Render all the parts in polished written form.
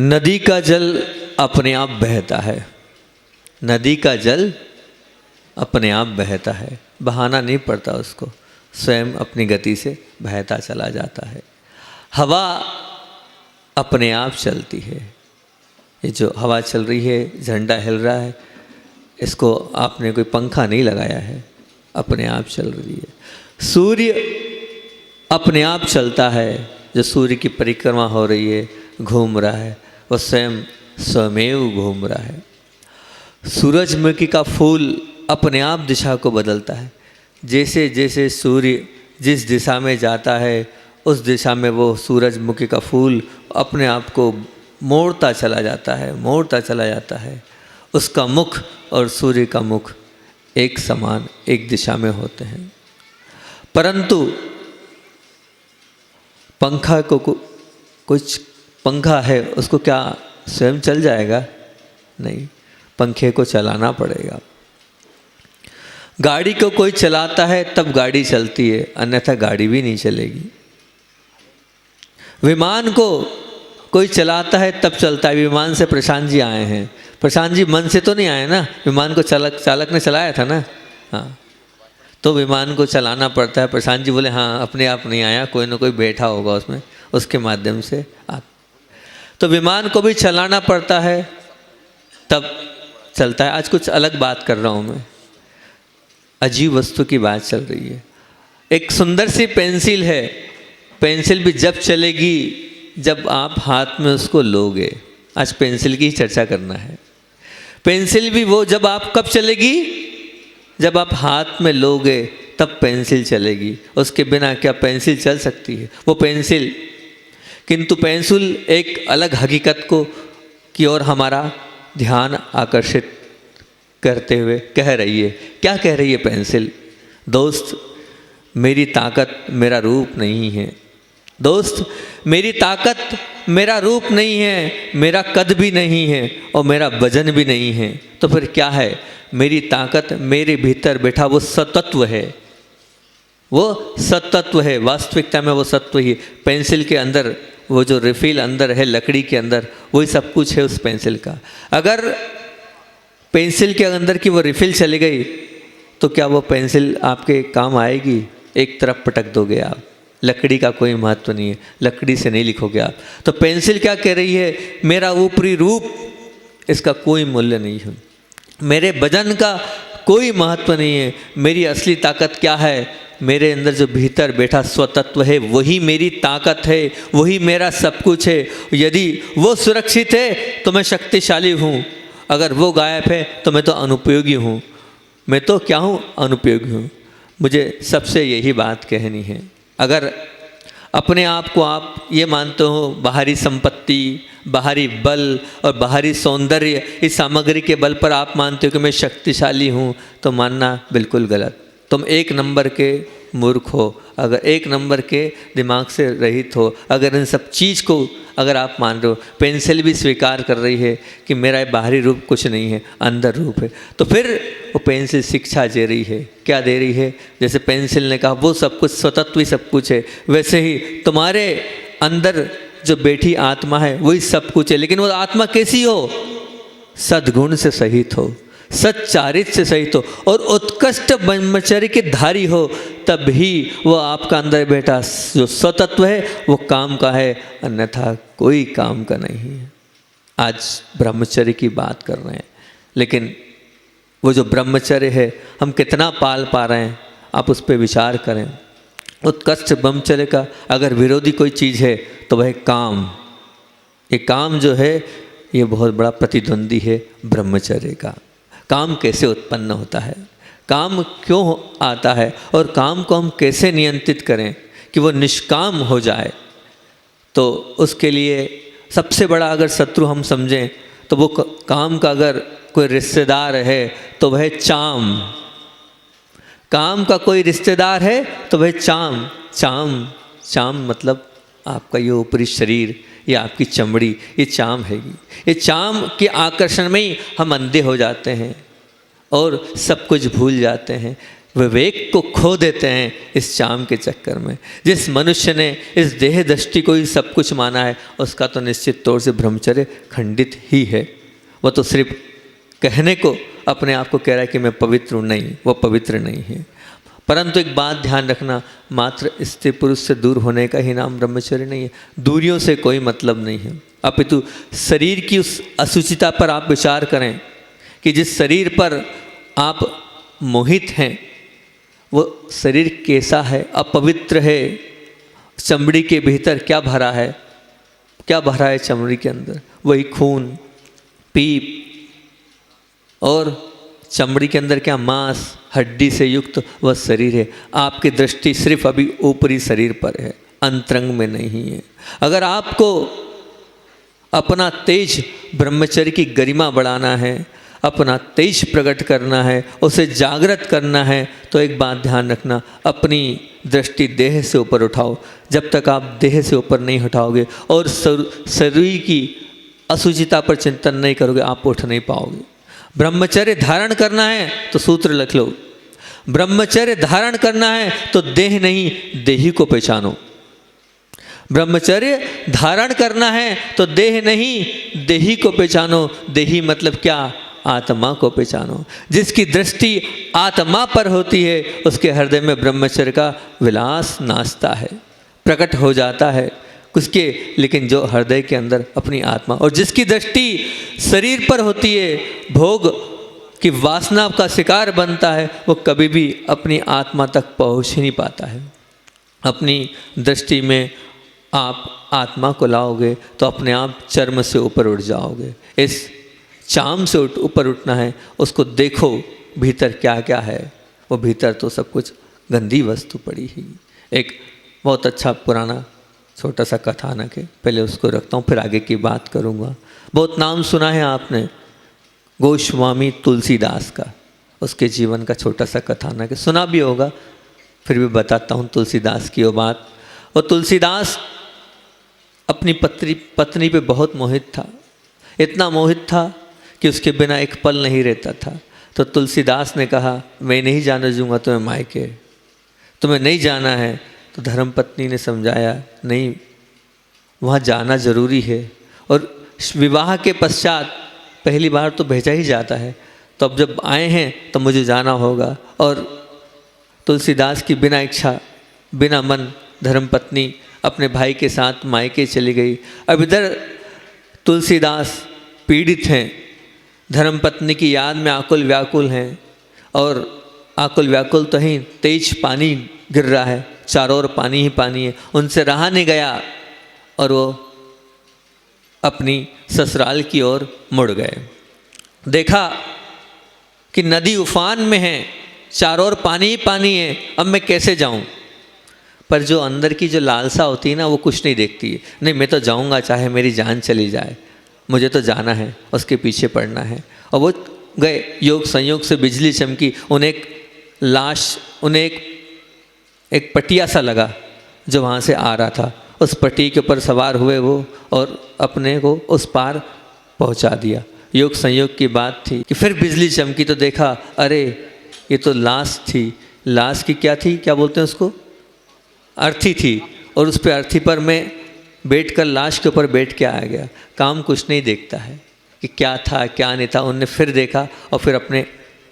नदी का जल अपने आप बहता है। नदी का जल अपने आप बहता है, बहाना नहीं पड़ता उसको, स्वयं अपनी गति से बहता चला जाता है। हवा अपने आप चलती है। ये जो हवा चल रही है, झंडा हिल रहा है, इसको आपने कोई पंखा नहीं लगाया है, अपने आप चल रही है। सूर्य अपने आप चलता है, जो सूर्य की परिक्रमा हो रही है, घूम रहा है, वो स्वयमेव घूम रहा है। सूरजमुखी का फूल अपने आप दिशा को बदलता है। जैसे जैसे सूर्य जिस दिशा में जाता है, उस दिशा में वो सूरजमुखी का फूल अपने आप को मोड़ता चला जाता है, मोड़ता चला जाता है। उसका मुख और सूर्य का मुख एक समान, एक दिशा में होते हैं। परंतु पंखा को कुछ पंखा है, उसको क्या स्वयं चल जाएगा? नहीं, पंखे को चलाना पड़ेगा। गाड़ी को कोई चलाता है तब गाड़ी चलती है, अन्यथा गाड़ी भी नहीं चलेगी। विमान को कोई चलाता है तब चलता है। विमान से प्रशांत जी आए हैं। प्रशांत जी मन से तो नहीं आए ना, विमान को चालक ने चलाया था ना। हाँ, तो विमान को चलाना पड़ता है। प्रशांत जी बोले हाँ, अपने आप नहीं आया, कोई ना कोई बैठा होगा उसमें, उसके माध्यम से तो विमान को भी चलाना पड़ता है, तब चलता है। आज कुछ अलग बात कर रहा हूँ मैं, अजीब वस्तु की बात चल रही है। एक सुंदर सी पेंसिल है, पेंसिल भी जब चलेगी जब आप हाथ में उसको लोगे। आज पेंसिल की ही चर्चा करना है। पेंसिल भी वो जब आप कब चलेगी? जब आप हाथ में लोगे तब पेंसिल चलेगी। उसके बिना क्या पेंसिल चल सकती है? वो पेंसिल, किंतु पेंसिल एक अलग हकीकत को की ओर हमारा ध्यान आकर्षित करते हुए कह रही है। क्या कह रही है पेंसिल? दोस्त, मेरी ताकत मेरा रूप नहीं है। दोस्त, मेरी ताकत मेरा रूप नहीं है, मेरा कद भी नहीं है और मेरा वजन भी नहीं है। तो फिर क्या है? मेरी ताकत मेरे भीतर बैठा वो सतत्व है, वो सतत्व है। वास्तविकता में वो सत्व ही पेंसिल के अंदर, वो जो रिफिल अंदर है लकड़ी के अंदर, वही सब कुछ है उस पेंसिल का। अगर पेंसिल के अंदर की वो रिफिल चली गई तो क्या वो पेंसिल आपके काम आएगी? एक तरफ पटक दोगे आप। लकड़ी का कोई महत्व नहीं है, लकड़ी से नहीं लिखोगे आप। तो पेंसिल क्या कह रही है? मेरा ऊपरी रूप, इसका कोई मूल्य नहीं है, मेरे वजन का कोई महत्व नहीं है। मेरी असली ताकत क्या है? मेरे अंदर जो भीतर बैठा स्वतत्व है, वही मेरी ताकत है, वही मेरा सब कुछ है। यदि वो सुरक्षित है तो मैं शक्तिशाली हूँ, अगर वो गायब है तो मैं तो अनुपयोगी हूँ। मैं तो क्या हूँ? अनुपयोगी हूँ। मुझे सबसे यही बात कहनी है। अगर अपने आप को आप ये मानते हो बाहरी संपत्ति, बाहरी बल और बाहरी सौंदर्य, इस सामग्री के बल पर आप मानते हो कि मैं शक्तिशाली हूँ, तो मानना बिल्कुल गलत। तुम एक नंबर के मूर्ख हो अगर एक नंबर के दिमाग से रहित हो, अगर इन सब चीज़ को अगर आप मान रहे हो। पेंसिल भी स्वीकार कर रही है कि मेरा बाहरी रूप कुछ नहीं है, अंदर रूप है। तो फिर वो पेंसिल शिक्षा दे रही है। क्या दे रही है? जैसे पेंसिल ने कहा वो सब कुछ स्वतत्व ही सब कुछ है, वैसे ही तुम्हारे अंदर जो बैठी आत्मा है वही सब कुछ है। लेकिन वो आत्मा कैसी हो? सद्गुण से सहित हो, सच्चारित्र से सहित हो और उत्कृष्ट ब्रह्मचर्य के धारी हो, तब ही वो आपका अंदर बैठा जो स्वतत्व है वो काम का है, अन्यथा कोई काम का नहीं है। आज ब्रह्मचर्य की बात कर रहे हैं, लेकिन वो जो ब्रह्मचर्य है हम कितना पाल पा रहे हैं, आप उस पर विचार करें। उत्कृष्ट ब्रह्मचर्य का अगर विरोधी कोई चीज़ है तो वह काम। ये काम जो है ये बहुत बड़ा प्रतिद्वंदी है ब्रह्मचर्य का। काम कैसे उत्पन्न होता है, काम क्यों आता है और काम को हम कैसे नियंत्रित करें कि वो निष्काम हो जाए? तो उसके लिए सबसे बड़ा अगर शत्रु हम समझें तो वो काम का अगर कोई रिश्तेदार है तो वह चाम। काम का कोई रिश्तेदार है तो वह चाम। चाम, चाम मतलब आपका ये ऊपरी शरीर, ये आपकी चमड़ी, ये चाम है। ये चाम के आकर्षण में ही हम अंधे हो जाते हैं और सब कुछ भूल जाते हैं। विवेक को खो देते हैं इस चाम के चक्कर में। जिस मनुष्य ने इस देह दृष्टि को ही सब कुछ माना है, उसका तो निश्चित तौर से ब्रह्मचर्य खंडित ही है। वह तो सिर्फ कहने को अपने आप को कह रहा है कि मैं पवित्र हूँ, नहीं, वह पवित्र नहीं है। परंतु एक बात ध्यान रखना, मात्र स्त्री पुरुष से दूर होने का ही नाम ब्रह्मचर्य नहीं है। दूरियों से कोई मतलब नहीं है, अपितु शरीर की उस असुचिता पर आप विचार करें कि जिस शरीर पर आप मोहित हैं वो शरीर कैसा है, अपवित्र है। चमड़ी के भीतर क्या भरा है, क्या भरा है चमड़ी के अंदर? वही खून, पीप, और चमड़ी के अंदर क्या? मांस, हड्डी से युक्त वह शरीर है। आपकी दृष्टि सिर्फ अभी ऊपरी शरीर पर है, अंतरंग में नहीं है। अगर आपको अपना तेज ब्रह्मचर्य की गरिमा बढ़ाना है, अपना तेज प्रकट करना है, उसे जागृत करना है, तो एक बात ध्यान रखना, अपनी दृष्टि देह से ऊपर उठाओ। जब तक आप देह से ऊपर नहीं उठाओगे और शरीर की असुचिता पर चिंतन नहीं करोगे, आप उठ नहीं पाओगे। ब्रह्मचर्य धारण करना है तो सूत्र लिख लो, ब्रह्मचर्य धारण करना है तो देह नहीं देही को पहचानो। ब्रह्मचर्य धारण करना है तो देह नहीं देही को पहचानो। देही मतलब क्या? आत्मा को पहचानो। जिसकी दृष्टि आत्मा पर होती है उसके हृदय में ब्रह्मचर्य का विलास नाचता है, प्रकट हो जाता है उसके। लेकिन जो हृदय के अंदर अपनी आत्मा, और जिसकी दृष्टि शरीर पर होती है, भोग की वासना का शिकार बनता है, वो कभी भी अपनी आत्मा तक पहुँच ही नहीं पाता है। अपनी दृष्टि में आप आत्मा को लाओगे तो अपने आप चर्म से ऊपर उठ जाओगे। इस चाम से ऊपर उठना है, उसको देखो भीतर क्या क्या है। वो भीतर तो सब कुछ गंदी वस्तु पड़ी ही। एक बहुत अच्छा पुराना छोटा सा कथानक है, पहले उसको रखता हूँ, फिर आगे की बात करूँगा। बहुत नाम सुना है आपने गोस्वामी तुलसीदास का, उसके जीवन का छोटा सा कथानक है, सुना भी होगा, फिर भी बताता हूँ तुलसीदास की वो बात। और तुलसीदास अपनी पत्नी पे बहुत मोहित था, इतना मोहित था कि उसके बिना एक पल नहीं रहता था। तो तुलसीदास ने कहा, मैं नहीं जाने दूंगा तुम्हें मायके, तुम्हें नहीं जाना है। तो धर्मपत्नी ने समझाया, नहीं, वहाँ जाना ज़रूरी है। और विवाह के पश्चात पहली बार तो भेजा ही जाता है, तो अब जब आए हैं तो मुझे जाना होगा। और तुलसीदास की बिना इच्छा, बिना मन धर्मपत्नी अपने भाई के साथ मायके चली गई। अब इधर तुलसीदास पीड़ित हैं, धर्मपत्नी की याद में आकुल व्याकुल हैं। और आकुल व्याकुल तो ही, तेज पानी गिर रहा है, चारों ओर पानी ही पानी है, उनसे रहा नहीं गया और वो अपनी ससुराल की ओर मुड़ गए। देखा कि नदी उफान में है, चारों ओर पानी ही पानी है, अब मैं कैसे जाऊं? पर जो अंदर की जो लालसा होती है ना, वो कुछ नहीं देखती है। नहीं, मैं तो जाऊंगा चाहे मेरी जान चली जाए, मुझे तो जाना है, उसके पीछे पड़ना है। और वो गए, योग संयोग से बिजली चमकी, उन्हें एक लाश, उन्हें एक पटिया सा लगा जो वहाँ से आ रहा था। उस पट्टी के ऊपर सवार हुए वो और अपने को उस पार पहुँचा दिया। योग संयोग की बात थी कि फिर बिजली चमकी तो देखा, अरे ये तो लाश थी। लाश की क्या थी, क्या बोलते हैं उसको? अर्थी थी। और उस पर अर्थी पर मैं बैठकर लाश के ऊपर बैठ के आ गया। काम कुछ नहीं देखता है कि क्या था क्या नहीं था। उनने फिर देखा और फिर अपने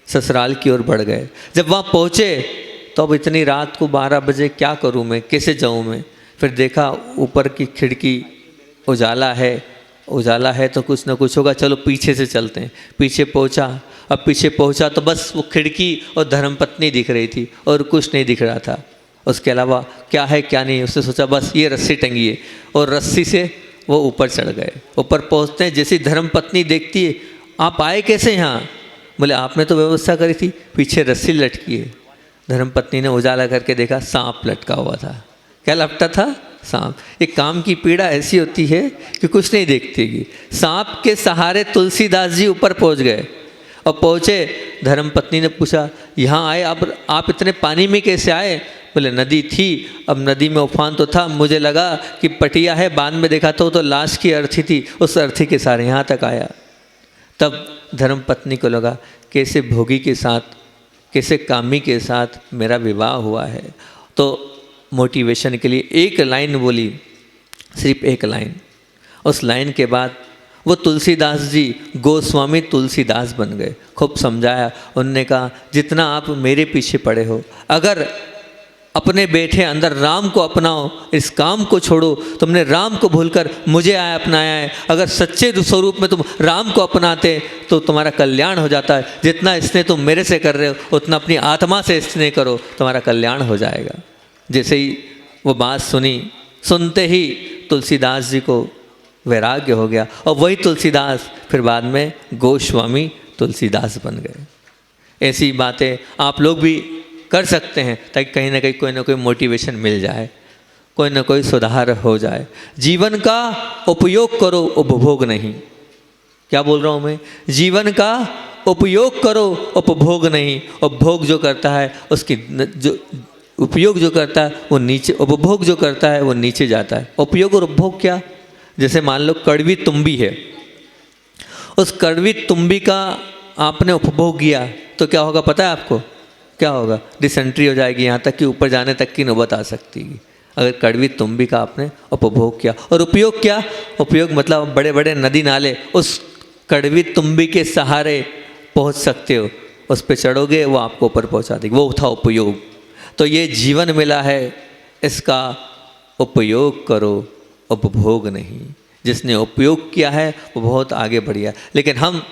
ससुराल की ओर बढ़ गए। जब वहाँ पहुँचे तो अब इतनी रात को 12 बजे क्या करूँ मैं, कैसे जाऊँ मैं? फिर देखा ऊपर की खिड़की उजाला है, उजाला है तो कुछ ना कुछ होगा, चलो पीछे से चलते हैं। पीछे पहुँचा। अब पीछे पहुँचा तो बस वो खिड़की और धर्मपत्नी दिख रही थी और कुछ नहीं दिख रहा था। उसके अलावा क्या है क्या नहीं, उसने सोचा बस ये रस्सी टंगी है और रस्सी से वो ऊपर चढ़ गए। ऊपर पहुँचते हैं, जैसी धर्मपत्नी देखती है, आप आए कैसे यहाँ? बोले आपने तो व्यवस्था करी थी, पीछे रस्सी लटकी है। धर्मपत्नी ने उजाला करके देखा, सांप लटका हुआ था। क्या लपटा था? सांप। एक काम की पीड़ा ऐसी होती है कि कुछ नहीं देखती। सांप के सहारे तुलसीदास जी ऊपर पहुँच गए। और पहुँचे, धर्मपत्नी ने पूछा, यहाँ आए अब आप इतने पानी में कैसे आए? बोले नदी थी, अब नदी में उफान तो था, मुझे लगा कि पटिया है, बाद में देखा तो लाश की अर्थी थी, उस अर्थी के सहारे यहाँ तक आया। तब धर्मपत्नी को लगा कैसे भोगी के साथ किसी कामी के साथ मेरा विवाह हुआ है। तो मोटिवेशन के लिए एक लाइन बोली, सिर्फ एक लाइन। उस लाइन के बाद वो तुलसीदास जी गोस्वामी तुलसीदास बन गए। खूब समझाया। उनने कहा जितना आप मेरे पीछे पड़े हो, अगर अपने बैठे अंदर राम को अपनाओ, इस काम को छोड़ो, तुमने राम को भूलकर मुझे अपनाया है। अगर सच्चे स्वरूप में तुम राम को अपनाते तो तुम्हारा कल्याण हो जाता है। जितना स्नेह तुम मेरे से कर रहे हो उतना अपनी आत्मा से स्नेह करो, तुम्हारा कल्याण हो जाएगा। जैसे ही वो बात सुनी, सुनते ही तुलसीदास जी को वैराग्य हो गया और वही तुलसीदास फिर बाद में गोस्वामी तुलसीदास बन गए। ऐसी बातें आप लोग भी कर सकते हैं ताकि कहीं ना कहीं कोई ना कोई मोटिवेशन मिल जाए, कोई ना कोई सुधार हो जाए। जीवन का उपयोग करो, उपभोग नहीं। क्या बोल रहा हूँ मैं? जीवन का उपयोग करो, उपभोग नहीं। उपभोग जो करता है उसकी जो उपयोग जो करता है वो नीचे, उपभोग जो करता है वो नीचे जाता है। उपयोग और उपभोग क्या? जैसे मान लो कड़वी तुम्बी है, उस कड़वी तुम्बी का आपने उपभोग किया तो क्या होगा पता है आपको? क्या होगा? डिसेंट्री हो जाएगी, यहाँ तक कि ऊपर जाने तक की नौबत आ सकती है अगर कड़वी तुम्बी का आपने उपभोग किया। और उपयोग क्या? उपयोग मतलब बड़े बड़े नदी नाले उस कड़वी तुम्बी के सहारे पहुँच सकते हो, उस पर चढ़ोगे वो आपको ऊपर पहुँचा देगी, वो था उपयोग। तो ये जीवन मिला है, इसका उपयोग करो, उपभोग नहीं। जिसने उपयोग किया है वो बहुत आगे बढ़ गया, लेकिन हम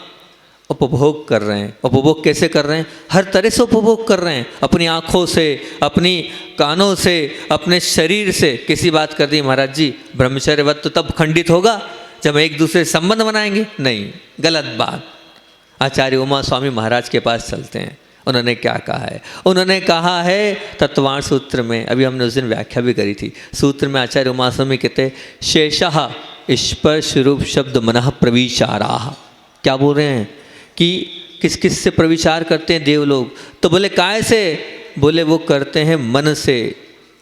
उपभोग कर रहे हैं। उपभोग कैसे कर रहे हैं? हर तरह से उपभोग कर रहे हैं, अपनी आँखों से, अपनी कानों से, अपने शरीर से। किसी बात कर दी महाराज जी ब्रह्मचर्यवत तो तब खंडित होगा जब एक दूसरे से संबंध बनाएंगे, नहीं, गलत बात। आचार्य उमा स्वामी महाराज के पास चलते हैं, उन्होंने क्या कहा है? उन्होंने कहा है तत्वार्थ सूत्र में, अभी हमने उस दिन व्याख्या भी करी थी, सूत्र में आचार्य उमा स्वामी कहते शेषः स्पर्श रूप शब्द मनः प्रविचाराः। क्या बोल रहे हैं कि किस किस से प्रविचार करते हैं देव लोग? तो बोले काय से? बोले वो करते हैं मन से।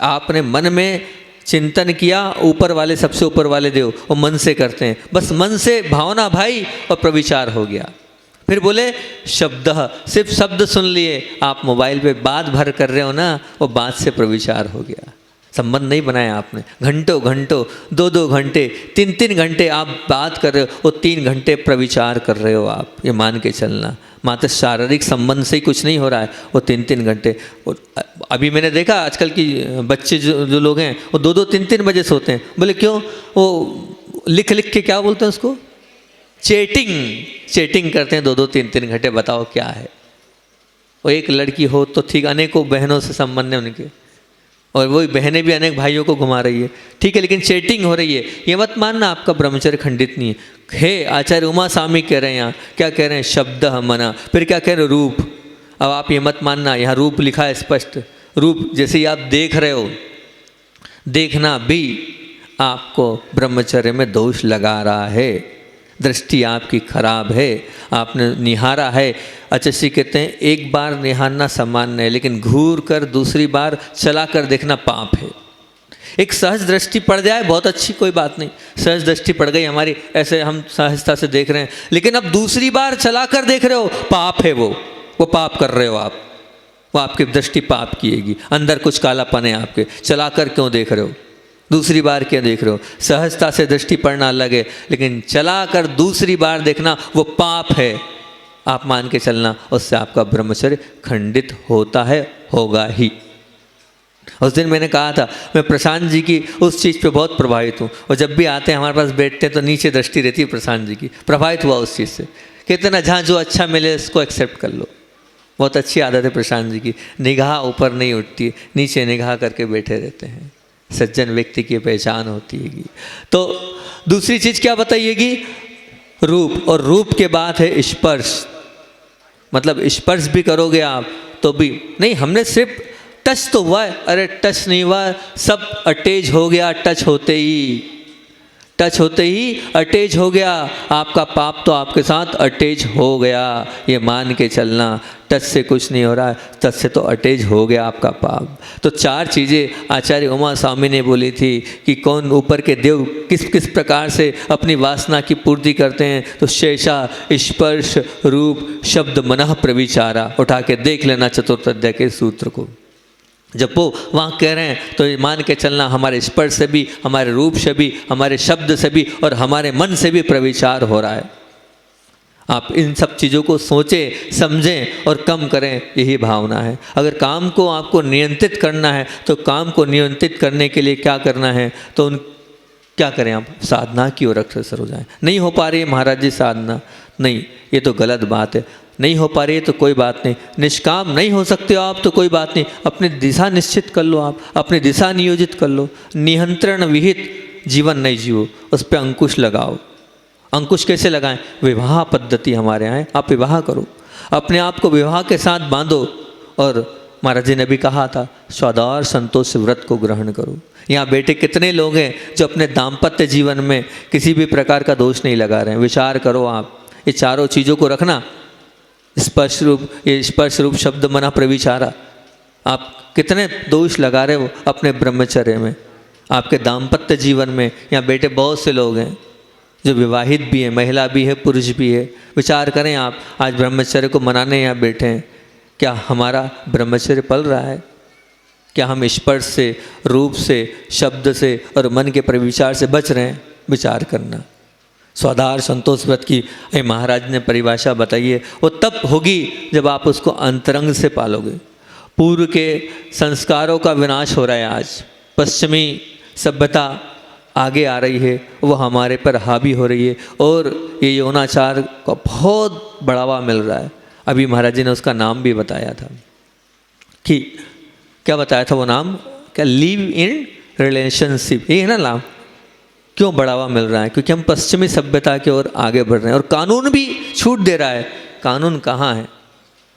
आपने मन में चिंतन किया ऊपर वाले, सबसे ऊपर वाले देव, वो मन से करते हैं, बस मन से भावना भाई और प्रविचार हो गया। फिर बोले शब्द, सिर्फ शब्द सुन लिए, आप मोबाइल पे बात भर कर रहे हो ना, वो बात से प्रविचार हो गया। संबंध नहीं बनाया आपने, घंटों घंटों, 2-2 घंटे, 3-3 घंटे आप बात कर रहे हो, वो 3 घंटे प्रविचार कर रहे हो आप, ये मान के चलना। मात्र शारीरिक संबंध से ही कुछ नहीं हो रहा है, वो 3-3 घंटे। अभी मैंने देखा आजकल की बच्चे जो लोग हैं वो 2-2, 3-3 बजे सोते हैं। बोले क्यों? वो लिख लिख के क्या बोलते हैं उसको, चैटिंग करते हैं 2-2, 3-3 घंटे। बताओ क्या है? वो एक लड़की हो तो ठीक, अनेकों बहनों से संबंध है उनके, और वही बहनें भी अनेक भाइयों को घुमा रही है, ठीक है, लेकिन चैटिंग हो रही है। ये मत मानना आपका ब्रह्मचर्य खंडित नहीं है। आचार्य उमा स्वामी कह रहे हैं यहाँ, क्या कह रहे हैं? शब्द मना। फिर क्या कह रहे हैं? रूप। अब आप ये मत मानना, यहाँ रूप लिखा है स्पष्ट। रूप जैसे ही आप देख रहे हो, देखना भी आपको ब्रह्मचर्य में दोष लगा रहा है। दृष्टि आपकी खराब है, आपने निहारा है। अच्छा श्री कहते हैं एक बार निहारना सामान्य है, लेकिन घूर कर दूसरी बार चला कर देखना पाप है। एक सहज दृष्टि पड़ जाए बहुत अच्छी, कोई बात नहीं, सहज दृष्टि पड़ गई हमारी, ऐसे हम सहजता से देख रहे हैं, लेकिन अब दूसरी बार चला कर देख रहे हो, पाप है वो पाप कर रहे हो आप, वो आपकी दृष्टि पाप किएगी। अंदर कुछ कालापन है आपके, चला कर क्यों देख रहे हो? दूसरी बार क्या देख रहे हो? सहजता से दृष्टि पड़ना अलग है, लेकिन चला कर दूसरी बार देखना वो पाप है। आप मान के चलना, उससे आपका ब्रह्मचर्य खंडित होता है, होगा ही। उस दिन मैंने कहा था मैं प्रशांत जी की उस चीज़ पे बहुत प्रभावित हूँ, और जब भी आते हैं हमारे पास बैठते हैं तो नीचे दृष्टि रहती है प्रशांत जी की। प्रभावित हुआ उस चीज़ से, कहते ना जहाँ जो अच्छा मिले उसको एक्सेप्ट कर लो। बहुत अच्छी आदत है प्रशांत जी की, निगाह ऊपर नहीं उठती, नीचे निगाह करके बैठे रहते हैं। सज्जन व्यक्ति की पहचान होती है। तो दूसरी चीज़ क्या बताइएगी? रूप। और रूप के बाद है स्पर्श, मतलब स्पर्श भी करोगे आप तो भी नहीं। हमने सिर्फ टच तो हुआ है, अरे टच नहीं हुआ, सब अटैच हो गया टच होते ही। टच होते ही अटैच हो गया, आपका पाप तो आपके साथ अटैच हो गया। ये मान के चलना, टच से कुछ नहीं हो रहा है, टच से तो अटैच हो गया आपका पाप। तो 4 चीज़ें आचार्य उमा स्वामी ने बोली थी कि कौन ऊपर के देव किस किस प्रकार से अपनी वासना की पूर्ति करते हैं। तो शेषा स्पर्श रूप शब्द मनः प्रविचारा, उठा के देख लेना चतुर्थ अध्याय के सूत्र को। जब वो वहाँ कह रहे हैं तो ये मान के चलना हमारे स्पर्श से भी, हमारे रूप से भी, हमारे शब्द से भी और हमारे मन से भी प्रविचार हो रहा है। आप इन सब चीज़ों को सोचें, समझें और कम करें, यही भावना है। अगर काम को आपको नियंत्रित करना है तो काम को नियंत्रित करने के लिए क्या करना है, तो क्या करें, आप साधना की ओर अग्रसर हो जाएं। नहीं हो पा रही है महाराज जी साधना, नहीं, ये तो गलत बात है। नहीं हो पा रही है तो कोई बात नहीं, निष्काम नहीं हो सकते हो आप तो कोई बात नहीं, अपनी दिशा निश्चित कर लो, आप अपनी दिशा नियोजित कर लो। नियंत्रण विहित जीवन नहीं जियो, उस पर अंकुश लगाओ। अंकुश कैसे लगाएं? विवाह पद्धति हमारे यहाँ है, आप विवाह करो, अपने आप को विवाह के साथ बांधो। और महाराज जी ने भी कहा था स्वादार संतोष व्रत को ग्रहण करो। यहाँ बेटे कितने लोग हैं जो अपने दाम्पत्य जीवन में किसी भी प्रकार का दोष नहीं लगा रहे हैं। विचार करो आप, ये चारों चीज़ों को रखना, स्पर्श रूप, ये स्पर्श रूप शब्द मना प्रविचारा, आप कितने दोष लगा रहे हो अपने ब्रह्मचर्य में, आपके दाम्पत्य जीवन में। यहाँ बेटे बहुत से लोग हैं जो विवाहित भी है, महिला भी है, पुरुष भी है। विचार करें आप, आज ब्रह्मचर्य को मनाने यहाँ बैठे हैं, क्या हमारा ब्रह्मचर्य पल रहा है? क्या हम स्पर्श से, रूप से, शब्द से और मन के प्रविचार से बच रहे हैं? विचार करना। स्वाधार संतोष व्रत की महाराज ने परिभाषा बताई है, वो तब होगी जब आप उसको अंतरंग से पालोगे। पूर्व के संस्कारों का विनाश हो रहा है, आज पश्चिमी सभ्यता आगे आ रही है, वो हमारे पर हावी हो रही है और ये यौनाचार का बहुत बढ़ावा मिल रहा है। अभी महाराज जी ने उसका नाम भी बताया था कि क्या बताया था वो नाम, क्या लिव इन रिलेशनशिप, ये है ना नाम। क्यों बढ़ावा मिल रहा है? क्योंकि हम पश्चिमी सभ्यता की ओर आगे बढ़ रहे हैं और कानून भी छूट दे रहा है। कानून कहाँ है,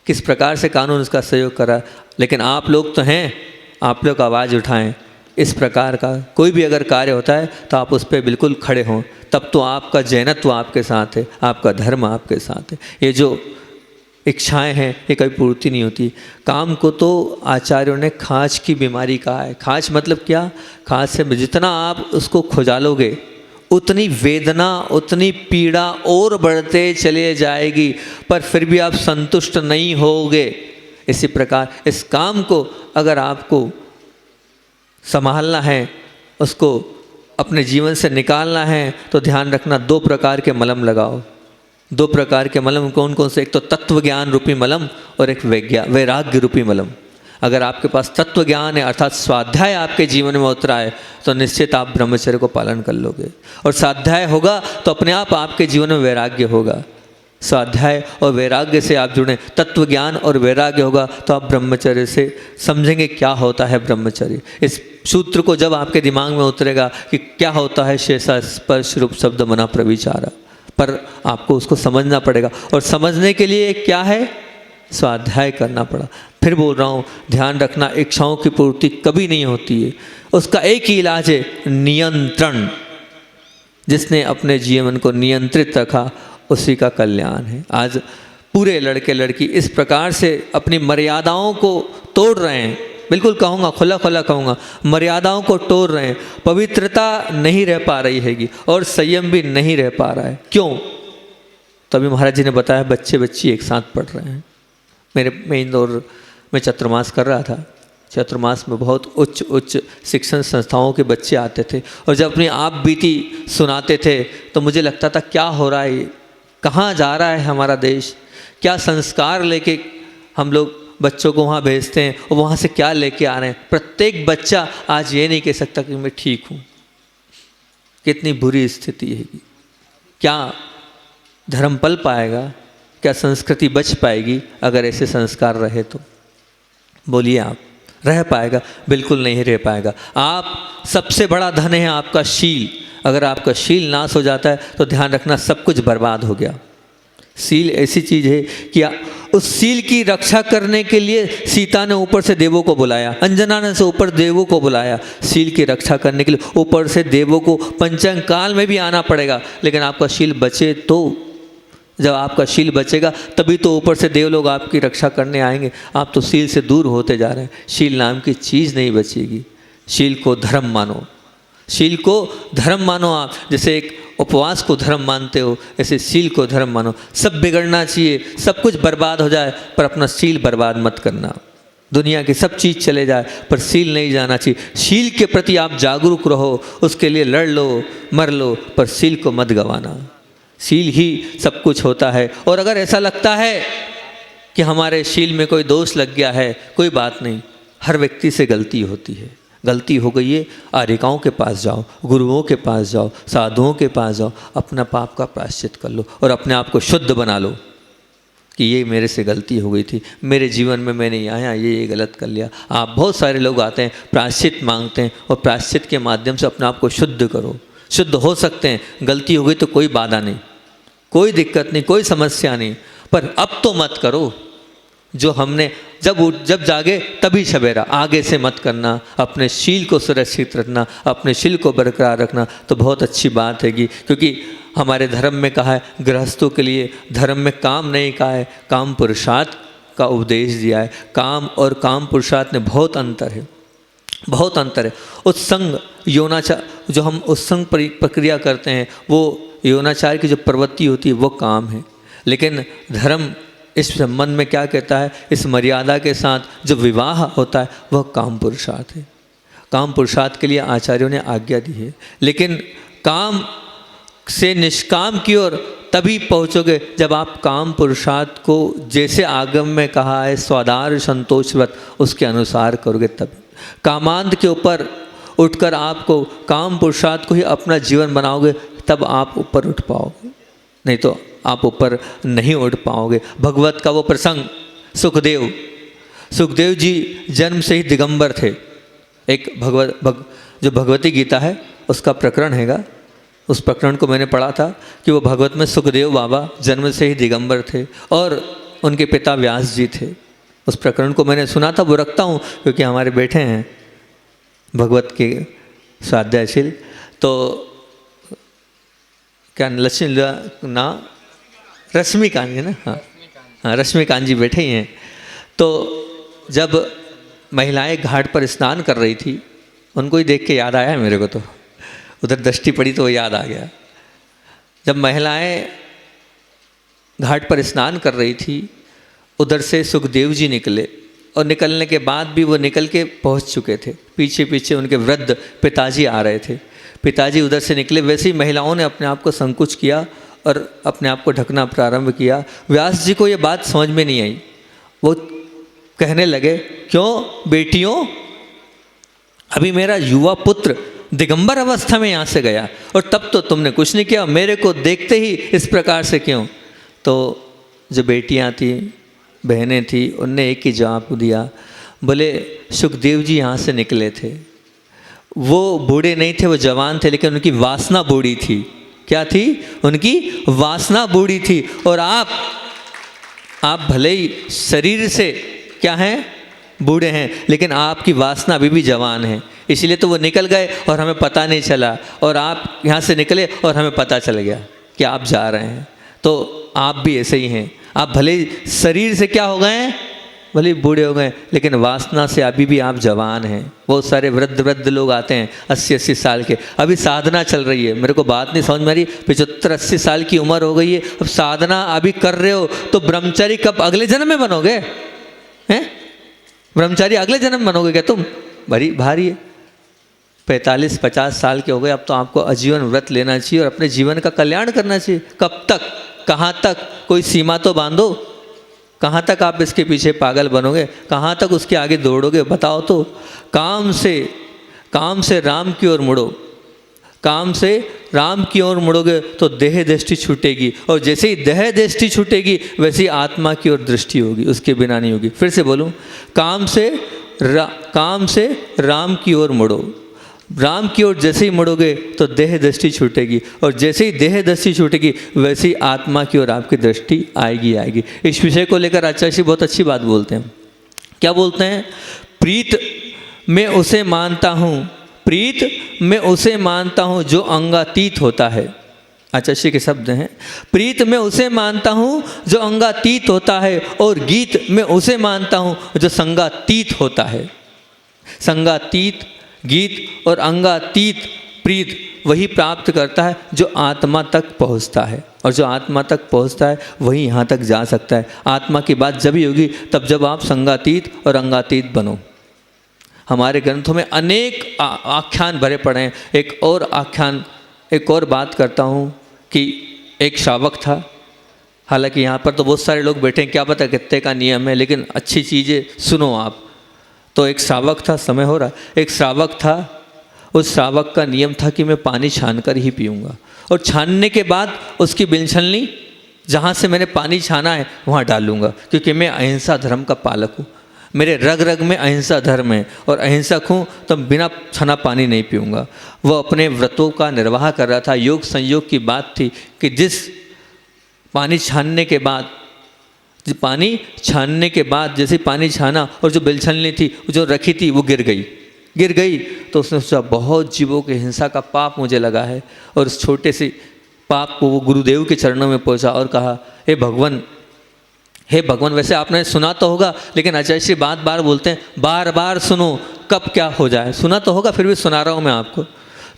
किस प्रकार से कानून उसका सहयोग कर रहा है? लेकिन आप लोग तो हैं, आप लोग आवाज़ उठाएं। इस प्रकार का कोई भी अगर कार्य होता है तो आप उस पर बिल्कुल खड़े हों, तब तो आपका जैनत्व आपके साथ है, आपका धर्म आपके साथ है। ये जो इच्छाएं हैं ये कभी पूर्ति नहीं होती। काम को तो आचार्यों ने खांच की बीमारी कहा है। खांच मतलब क्या? खांच से जितना आप उसको खुजालोगे उतनी वेदना, उतनी पीड़ा और बढ़ते चले जाएगी, पर फिर भी आप संतुष्ट नहीं होगे। इसी प्रकार इस काम को अगर आपको संभालना है, उसको अपने जीवन से निकालना है, तो ध्यान रखना 2 प्रकार के मलम लगाओ। 2 प्रकार के मलम कौन कौन से? एक तो तत्व ज्ञान रूपी मलम और एक वैराग्य रूपी मलम। अगर आपके पास तत्व ज्ञान है अर्थात स्वाध्याय आपके जीवन में उतरा है तो निश्चित आप ब्रह्मचर्य को पालन कर लोगे, और स्वाध्याय होगा तो अपने आप आपके जीवन में वैराग्य होगा। स्वाध्याय और वैराग्य से आप जुड़ें, तत्व ज्ञान और वैराग्य होगा तो आप ब्रह्मचर्य से समझेंगे क्या होता है ब्रह्मचर्य। इस सूत्र को जब आपके दिमाग में उतरेगा कि क्या होता है शेषा स्पर्श रूप शब्द मना प्रविचारा, पर आपको उसको समझना पड़ेगा, और समझने के लिए क्या है? स्वाध्याय करना पड़ा। फिर बोल रहा हूँ, ध्यान रखना, इच्छाओं की पूर्ति कभी नहीं होती है, उसका एक ही इलाज है, नियंत्रण। जिसने अपने जीवन को नियंत्रित रखा उसी का कल्याण है। आज पूरे लड़के लड़की इस प्रकार से अपनी मर्यादाओं को तोड़ रहे हैं, बिल्कुल कहूँगा, खुला खुला कहूँगा, मर्यादाओं को तोड़ रहे हैं। पवित्रता नहीं रह पा रही हैगी और संयम भी नहीं रह पा रहा है। क्यों? तभी महाराज जी ने बताया बच्चे बच्ची एक साथ पढ़ रहे हैं। मैं इंदौर में चतुर्मास कर रहा था। चतुर्मास में बहुत उच्च शिक्षण संस्थाओं के बच्चे आते थे और जब अपनी आप बीती सुनाते थे तो मुझे लगता था क्या हो रहा है, कहाँ जा रहा है हमारा देश, क्या संस्कार लेके हम लोग बच्चों को वहाँ भेजते हैं और वहाँ से क्या लेके आ रहे हैं। प्रत्येक बच्चा आज ये नहीं कह सकता कि मैं ठीक हूँ। कितनी बुरी स्थिति है। क्या धर्म पल पाएगा? क्या संस्कृति बच पाएगी अगर ऐसे संस्कार रहे तो? बोलिए, आप रह पाएगा? बिल्कुल नहीं रह पाएगा। आप सबसे बड़ा धन है आपका शील। अगर आपका शील नाश हो जाता है तो ध्यान रखना सब कुछ बर्बाद हो गया। शील ऐसी चीज़ है कि उस शील की रक्षा करने के लिए सीता ने ऊपर से देवों को बुलाया, अंजना ने से ऊपर देवों को बुलाया। शील की रक्षा करने के लिए ऊपर से देवों को पंचांग काल में भी आना पड़ेगा, लेकिन आपका शील बचे तो। जब आपका शील बचेगा तभी तो ऊपर से देव लोग आपकी रक्षा करने आएंगे। आप तो शील से दूर होते जा रहे हैं। शील नाम की चीज़ नहीं बचेगी। शील को धर्म मानो, शील को धर्म मानो। आप जैसे एक उपवास को धर्म मानते हो, ऐसे शील को धर्म मानो। सब बिगड़ना चाहिए, सब कुछ बर्बाद हो जाए, पर अपना शील बर्बाद मत करना। दुनिया की सब चीज़ चले जाए पर शील नहीं जाना चाहिए। शील के प्रति आप जागरूक रहो, उसके लिए लड़ लो, मर लो, पर शील को मत गंवाना। शील ही सब कुछ होता है। और अगर ऐसा लगता है कि हमारे शील में कोई दोष लग गया है, कोई बात नहीं। हर व्यक्ति से गलती होती है। गलती हो गई है, आर्यिकाओं के पास जाओ, गुरुओं के पास जाओ, साधुओं के पास जाओ, अपना पाप का प्रायश्चित कर लो और अपने आप को शुद्ध बना लो कि ये मेरे से गलती हो गई थी, मेरे जीवन में मैंने यहाँ ये गलत कर लिया। आप बहुत सारे लोग आते हैं, प्रायश्चित मांगते हैं, और प्रायश्चित के माध्यम से अपने आप को शुद्ध करो। शुद्ध हो सकते हैं। गलती हो गई तो कोई बाधा नहीं, कोई दिक्कत नहीं, कोई समस्या नहीं, पर अब तो मत करो। जो हमने जब जागे तभी सवेरा, आगे से मत करना। अपने शील को सुरक्षित रखना, अपने शील को बरकरार रखना तो बहुत अच्छी बात हैगी। क्योंकि हमारे धर्म में कहा है, गृहस्थों के लिए धर्म में काम नहीं कहा है, काम पुरुषार्थ का उपदेश दिया है। काम और काम पुरुषार्थ में बहुत अंतर है, बहुत अंतर है। उत्संग यौनाचार, जो हम उत्संग प्रक्रिया करते हैं, वो यौनाचार की जो प्रवृत्ति होती है वो काम है। लेकिन धर्म इस संबंध में क्या कहता है, इस मर्यादा के साथ जो विवाह होता है वह काम पुरुषार्थ है। काम पुरुषार्थ के लिए आचार्यों ने आज्ञा दी है। लेकिन काम से निष्काम की ओर तभी पहुँचोगे जब आप काम पुरुषार्थ को जैसे आगम में कहा है स्वादार संतोषवत, उसके अनुसार करोगे। तभी कामांध के ऊपर उठकर आपको काम पुरुषार्थ को ही अपना जीवन बनाओगे, तब आप ऊपर उठ पाओगे, नहीं तो आप ऊपर नहीं उठ पाओगे। भगवत का वो प्रसंग, सुखदेव जी जन्म से ही दिगंबर थे। एक जो भगवती गीता है उसका प्रकरण हैगा, उस प्रकरण को मैंने पढ़ा था कि वो भगवत में सुखदेव बाबा जन्म से ही दिगंबर थे और उनके पिता व्यास जी थे। उस प्रकरण को मैंने सुना था, वो रखता हूँ क्योंकि हमारे बेटे हैं भगवत के स्वाध्यायशील। तो क्या रश्मिकांत है ना, हाँ रश्मिकांत जी बैठे ही हैं। तो जब महिलाएं घाट पर स्नान कर रही थी, उनको ही देख के याद आया मेरे को, तो उधर दृष्टि पड़ी तो याद आ गया। जब महिलाएं घाट पर स्नान कर रही थी, उधर से सुखदेव जी निकले और निकलने के बाद भी वो निकल के पहुंच चुके थे। पीछे पीछे उनके वृद्ध पिताजी आ रहे थे। पिताजी उधर से निकले, वैसे ही महिलाओं ने अपने आप को संकुच किया और अपने आप को ढकना प्रारंभ किया। व्यास जी को ये बात समझ में नहीं आई। वो कहने लगे, क्यों बेटियों, अभी मेरा युवा पुत्र दिगंबर अवस्था में यहाँ से गया और तब तो तुमने कुछ नहीं किया, मेरे को देखते ही इस प्रकार से क्यों? तो जो बेटियाँ थी, बहनें थी, उनने एक ही जवाब दिया, बोले सुखदेव जी यहाँ से निकले थे, वो बूढ़े नहीं थे, वो जवान थे, लेकिन उनकी वासना बूढ़ी थी। क्या थी? उनकी वासना बूढ़ी थी। और आप भले ही शरीर से क्या हैं, बूढ़े हैं, लेकिन आपकी वासना अभी भी जवान है। इसलिए तो वो निकल गए और हमें पता नहीं चला, और आप यहाँ से निकले और हमें पता चल गया कि आप जा रहे हैं। तो आप भी ऐसे ही हैं। आप भले शरीर से क्या हो गए हैं, भले बूढ़े हो गए, लेकिन वासना से अभी भी आप जवान हैं। बहुत सारे वृद्ध लोग आते हैं 80-80 साल के, अभी साधना चल रही है। मेरे को बात नहीं समझ में आ रही, 75-80 साल की उम्र हो गई है, अब साधना अभी कर रहे हो, तो ब्रह्मचारी कब अगले जन्म में बनोगे? हैं ब्रह्मचारी अगले जन्म में बनोगे क्या तुम? बड़ी भारी है। 45-50 साल के हो गए, अब तो आपको आजीवन व्रत लेना चाहिए और अपने जीवन का कल्याण करना चाहिए। कब तक, कहाँ तक? कोई सीमा तो बांधो। कहाँ तक आप इसके पीछे पागल बनोगे? कहाँ तक उसके आगे दौड़ोगे? बताओ तो। काम से राम की ओर मुड़ो। काम से राम की ओर मुड़ोगे तो देह दृष्टि छूटेगी, और जैसे ही देह दृष्टि छूटेगी वैसे ही आत्मा की ओर दृष्टि होगी, उसके बिना नहीं होगी। फिर से बोलूँ, काम से राम की ओर मुड़ो, राम की ओर जैसे ही मुड़ोगे तो देह दृष्टि छूटेगी, और जैसे ही देह दृष्टि छूटेगी वैसे ही आत्मा की ओर आपकी दृष्टि आएगी। इस विषय को लेकर आचार्य जी बहुत अच्छी बात बोलते हैं। क्या बोलते हैं? प्रीत मैं उसे मानता हूँ, प्रीत मैं उसे मानता हूँ जो अंगातीत होता है। आचार्य जी के शब्द हैं, प्रीत मैं उसे मानता हूँ जो अंगातीत होता है, और गीत मैं उसे मानता हूँ जो संगातीत होता है। संगातीत गीत और अंगातीत प्रीत वही प्राप्त करता है जो आत्मा तक पहुँचता है, और जो आत्मा तक पहुँचता है वही यहाँ तक जा सकता है। आत्मा की बात जब ही होगी तब जब आप संगातीत और अंगातीत बनो। हमारे ग्रंथों में अनेक आख्यान भरे पड़े हैं। एक और बात करता हूँ कि एक श्रावक था, हालांकि यहाँ पर तो बहुत सारे लोग बैठे हैं, क्या पता कितने का नियम है, लेकिन अच्छी चीज़ें सुनो आप। तो एक श्रावक था, समय हो रहा, एक श्रावक था, उस श्रावक का नियम था कि मैं पानी छान कर ही पीऊँगा, और छानने के बाद उसकी बिलछलनी जहाँ से मैंने पानी छाना है वहाँ डालूँगा, क्योंकि मैं अहिंसा धर्म का पालक हूँ। मेरे रग रग में अहिंसा धर्म है, और अहिंसक हूँ तो बिना छना पानी नहीं पीऊँगा। वो अपने व्रतों का निर्वाह कर रहा था। योग संयोग की बात थी कि जिस पानी छानने के बाद जैसे पानी छाना और जो बिलछलनी थी जो रखी थी वो गिर गई, तो उसने सोचा बहुत जीवों की हिंसा का पाप मुझे लगा है, और उस छोटे से पाप को वो गुरुदेव के चरणों में पहुँचा और कहा, हे भगवान। वैसे आपने सुना तो होगा, लेकिन आचार्य श्री बार बार बोलते हैं, बार बार सुनो, कब क्या हो जाए। सुना तो होगा, फिर भी सुना रहा हूँ मैं आपको।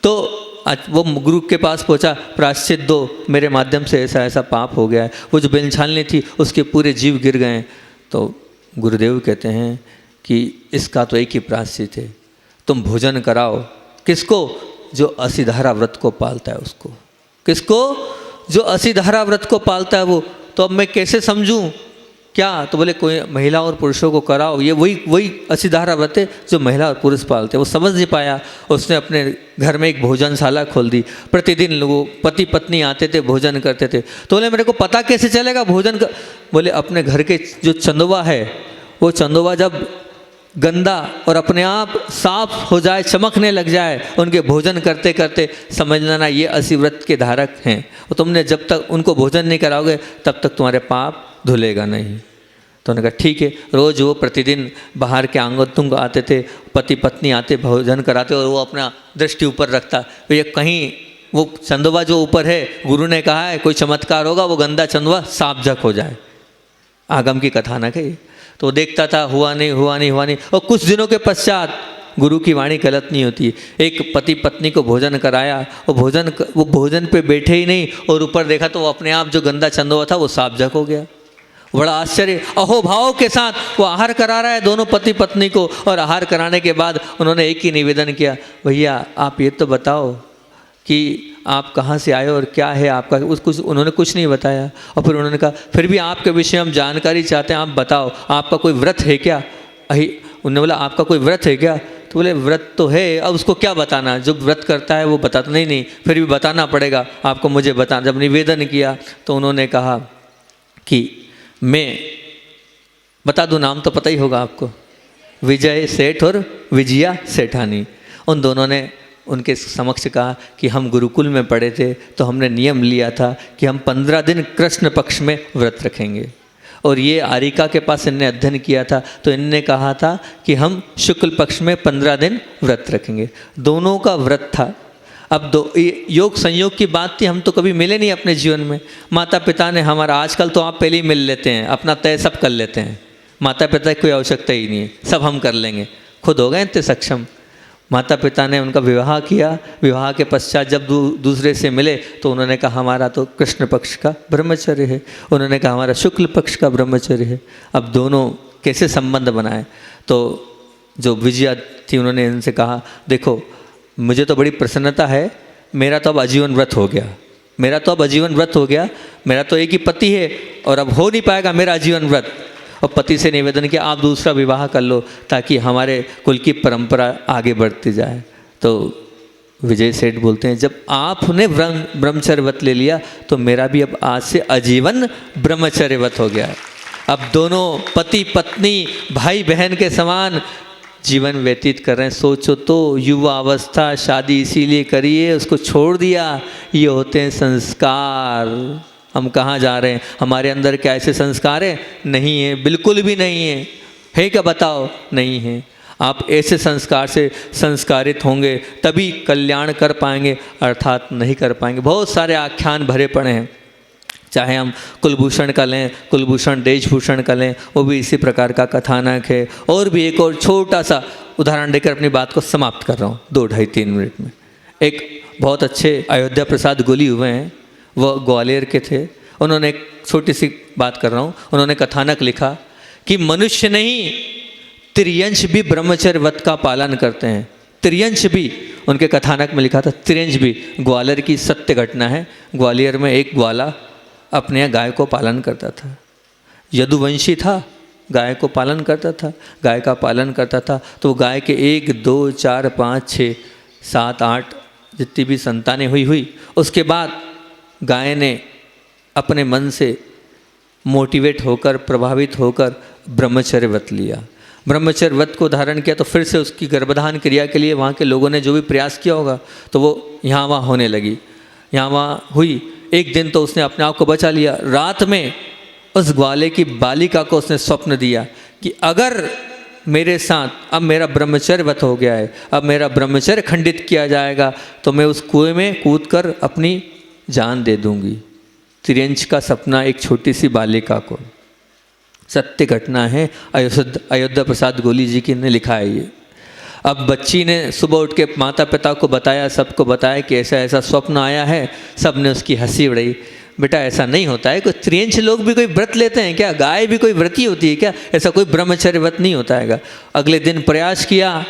तो वो गुरु के पास पहुँचा, प्रायश्चित दो, मेरे माध्यम से ऐसा ऐसा पाप हो गया है। वो जो बिलछलनी थी उसके पूरे जीव गिर गए। तो गुरुदेव कहते हैं कि इसका तो एक ही प्रायश्चित है, तुम भोजन कराओ। किसको? जो असीधारा व्रत को पालता है उसको। किसको? जो असीधारा व्रत को पालता है वो। तो अब मैं कैसे समझूं क्या? तो बोले कोई महिला और पुरुषों को कराओ। ये वही असीधारा व्रत है जो महिला और पुरुष पालते। वो समझ नहीं पाया, उसने अपने घर में एक भोजनशाला खोल दी। प्रतिदिन लोग पति पत्नी आते थे, भोजन करते थे। तो बोले मेरे को पता कैसे चलेगा भोजन का? बोले अपने घर के जो चंदोवा है, वो चंदोवा जब गंदा और अपने आप साफ हो जाए, चमकने लग जाए, उनके भोजन करते करते समझ लेना ये असीव्रत के धारक हैं। और तुमने जब तक उनको भोजन नहीं कराओगे तब तक तुम्हारे पाप धुलेगा नहीं। तो उन्होंने कहा ठीक है। रोज़ वो प्रतिदिन बाहर के आंगन आते थे, पति पत्नी आते, भोजन कराते, और वो अपना दृष्टि ऊपर रखता। तो ये कहीं वो चंदवा जो ऊपर है, गुरु ने कहा है कोई चमत्कार होगा, वो गंदा चंदवा साफ झक हो जाए। आगम की कथा ना कही। तो देखता था, हुआ नहीं। और कुछ दिनों के पश्चात, गुरु की वाणी गलत नहीं होती, एक पति पत्नी को भोजन कराया, वो भोजन पे बैठे ही नहीं, और ऊपर देखा तो वो अपने आप जो गंदा चंदवा था वो साफ झक हो गया। बड़ा आश्चर्य, अहोभाव के साथ वो आहार करा रहा है दोनों पति पत्नी को। और आहार कराने के बाद उन्होंने एक ही निवेदन किया, भैया आप ये तो बताओ कि आप कहाँ से आए और क्या है आपका। उन्होंने कुछ नहीं बताया। और फिर उन्होंने कहा फिर भी आपके विषय हम जानकारी चाहते हैं, आप बताओ आपका कोई व्रत है क्या? उन्होंने बोला आपका कोई व्रत है क्या? तो बोले व्रत तो है, अब उसको क्या बताना, जो व्रत करता है वो बताता नहीं, फिर भी बताना पड़ेगा आपको, मुझे बताना। जब निवेदन किया तो उन्होंने कहा कि मैं बता दूं, नाम तो पता ही होगा आपको, विजय सेठ और विजया सेठानी। उन दोनों ने उनके समक्ष कहा कि हम गुरुकुल में पढ़े थे तो हमने नियम लिया था कि हम 15 दिन कृष्ण पक्ष में व्रत रखेंगे, और ये आरिका के पास इनने अध्ययन किया था तो इनने कहा था कि हम शुक्ल पक्ष में 15 दिन व्रत रखेंगे। दोनों का व्रत था। अब योग संयोग की बात थी, हम तो कभी मिले नहीं अपने जीवन में। माता पिता ने हमारा, आजकल तो आप पहले ही मिल लेते हैं, अपना तय सब कर लेते हैं, माता पिता की कोई आवश्यकता ही नहीं है, सब हम कर लेंगे, खुद हो गए इतने सक्षम। माता पिता ने उनका विवाह किया, विवाह के पश्चात जब दूसरे से मिले तो उन्होंने कहा हमारा तो कृष्ण पक्ष का ब्रह्मचर्य है, उन्होंने कहा हमारा शुक्ल पक्ष का ब्रह्मचर्य है। अब दोनों कैसे संबंध बनाए? तो जो विजया थी उन्होंने इनसे कहा देखो मुझे तो बड़ी प्रसन्नता है, मेरा तो अब आजीवन व्रत हो गया, मेरा तो एक ही पति है और अब हो नहीं पाएगा मेरा आजीवन व्रत। और पति से निवेदन किया आप दूसरा विवाह कर लो ताकि हमारे कुल की परंपरा आगे बढ़ती जाए। तो विजय सेठ बोलते हैं जब आपने ब्रह्मचर्य व्रत ले लिया तो मेरा भी अब आज से आजीवन ब्रह्मचर्य व्रत हो गया। अब दोनों पति पत्नी भाई बहन के समान जीवन व्यतीत कर रहे हैं। सोचो तो, युवा अवस्था, शादी इसीलिए करिए, उसको छोड़ दिया, ये होते हैं संस्कार। हम कहाँ जा रहे हैं? हमारे अंदर क्या ऐसे संस्कार है? नहीं है, बिल्कुल भी नहीं है। है क्या बताओ? नहीं है। आप ऐसे संस्कार से संस्कारित होंगे तभी कल्याण कर पाएंगे, अर्थात नहीं कर पाएंगे। बहुत सारे आख्यान भरे पड़े हैं, चाहे हम कुलभूषण का लें, कुलभूषण देशभूषण का लें, वो भी इसी प्रकार का कथानक है। और भी एक और छोटा सा उदाहरण देकर अपनी बात को समाप्त कर रहा हूँ 2 ढाई 3 मिनट में। एक बहुत अच्छे अयोध्या प्रसाद गोली हुए हैं, वह ग्वालियर के थे। उन्होंने एक छोटी सी बात कर रहा हूँ, उन्होंने कथानक लिखा कि मनुष्य नहीं, त्रियंश भी ब्रह्मचर्य व्रत का पालन करते हैं। त्रियंश भी, उनके कथानक में लिखा था त्रियंश भी। ग्वालियर की सत्य घटना है। ग्वालियर में एक ग्वाला अपने यहाँ गाय को पालन करता था, यदुवंशी था, गाय को पालन करता था, गाय का पालन करता था। तो गाय के 1 2 4 5 6 7 8 जितनी भी संतानें हुई, उसके बाद गाय ने अपने मन से मोटिवेट होकर, प्रभावित होकर ब्रह्मचर्य व्रत लिया। ब्रह्मचर्य व्रत को धारण किया तो फिर से उसकी गर्भधान क्रिया के लिए वहाँ के लोगों ने जो भी प्रयास किया होगा तो वो यहाँ वहाँ होने लगी, यहाँ वहाँ हुई। एक दिन तो उसने अपने आप को बचा लिया। रात में उस ग्वाले की बालिका को उसने स्वप्न दिया कि अगर मेरे साथ अब मेरा ब्रह्मचर्य व्रत हो गया है, अब मेरा ब्रह्मचर्य खंडित किया जाएगा तो मैं उस कुएं में कूदकर अपनी जान दे दूंगी। त्रियंश का सपना एक छोटी सी बालिका को। सत्य घटना है, अयोध्या प्रसाद गोली जी की ने लिखा है ये। अब बच्ची ने सुबह उठ के माता पिता को बताया, सबको बताया कि ऐसा ऐसा स्वप्न आया है। सब ने उसकी हंसी उड़ाई। बेटा ऐसा नहीं होता है, कोई त्रियंश लोग भी कोई व्रत लेते हैं क्या? गाय भी कोई व्रती होती है क्या? ऐसा कोई ब्रह्मचर्य व्रत नहीं होता है। अगले दिन प्रयास किया,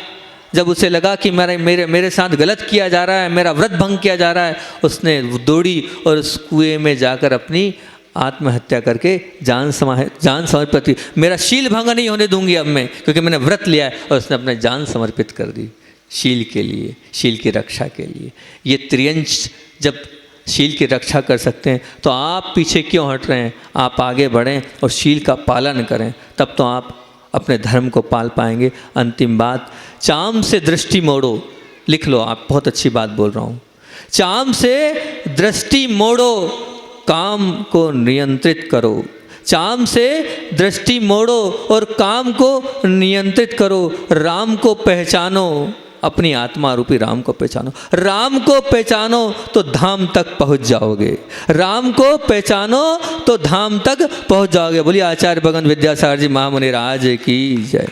जब उसे लगा कि मेरे साथ गलत किया जा रहा है, मेरा व्रत भंग किया जा रहा है, उसने दौड़ी और उस कुएं में जाकर अपनी आत्महत्या करके जान समर्पित। मेरा शील भंग नहीं होने दूंगी अब मैं, क्योंकि मैंने व्रत लिया है। और उसने अपने जान समर्पित कर दी शील के लिए, शील की रक्षा के लिए। ये त्रियंश जब शील की रक्षा कर सकते हैं तो आप पीछे क्यों हट रहे हैं? आप आगे बढ़ें और शील का पालन करें, तब तो आप अपने धर्म को पाल पाएंगे। अंतिम बात, चाम से दृष्टि मोड़ो। लिख लो आप, बहुत अच्छी बात बोल रहा हूँ। चाम से दृष्टि मोड़ो, काम को नियंत्रित करो। चाम से दृष्टि मोड़ो और काम को नियंत्रित करो। राम को पहचानो, अपनी आत्मा रूपी राम को पहचानो। राम को पहचानो तो धाम तक पहुंच जाओगे। राम को पहचानो तो धाम तक पहुंच जाओगे। बोलिए आचार्य भगवान विद्यासागर जी महामुनि राज की जय।